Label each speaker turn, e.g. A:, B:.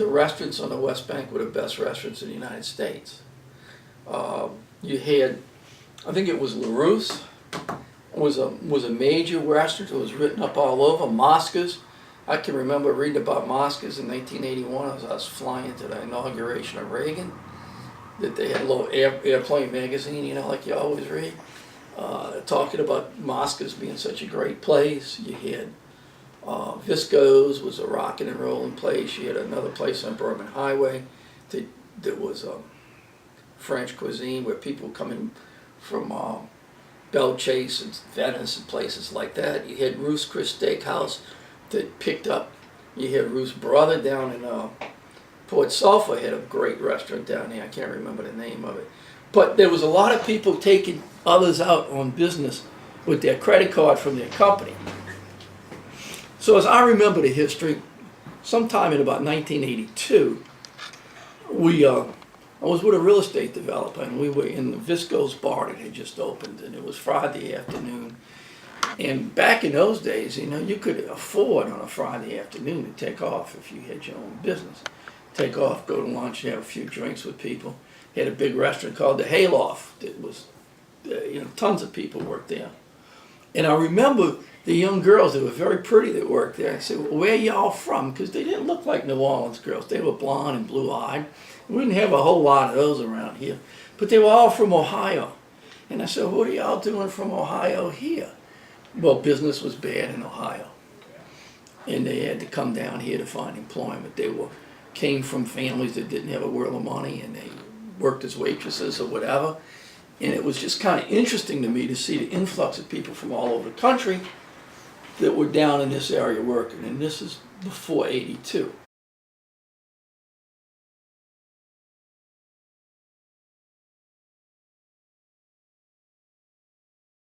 A: the restaurants on the West Bank were the best restaurants in the United States. You had, I think it was LaRousse, was a major restaurant. It was written up all over. Mosca's, I can remember reading about Mosca's in 1981 as I was flying to the inauguration of Reagan, that they had a little airplane magazine, you know, like you always read, talking about Mosca's being such a great place. You had Visco's was a rocking and rolling place. You had another place on Bourbon Highway that was French cuisine where people come in from Belle Chase and Venice and places like that. You had Ruth's Chris Steakhouse that picked up. You had Ruth's brother down in Port Sulphur had a great restaurant down there. I can't remember the name of it. But there was a lot of people taking others out on business with their credit card from their company. So as I remember the history, sometime in about 1982, I was with a real estate developer, and we were in the Visco's bar that had just opened, and it was Friday afternoon. And back in those days, you know, you could afford on a Friday afternoon to take off if you had your own business. Take off, go to lunch, have a few drinks with people. He had a big restaurant called the Hayloft. That was, you know, tons of people worked there. And I remember the young girls that were very pretty that worked there. I said, well, where y'all from? Because they didn't look like New Orleans girls. They were blonde and blue-eyed. We didn't have a whole lot of those around here. But they were all from Ohio. And I said, what are y'all doing from Ohio here? Well, business was bad in Ohio. And they had to come down here to find employment. They came from families that didn't have a world of money, and they worked as waitresses or whatever. And it was just kind of interesting to me to see the influx of people from all over the country that were down in this area working. And this is before '82.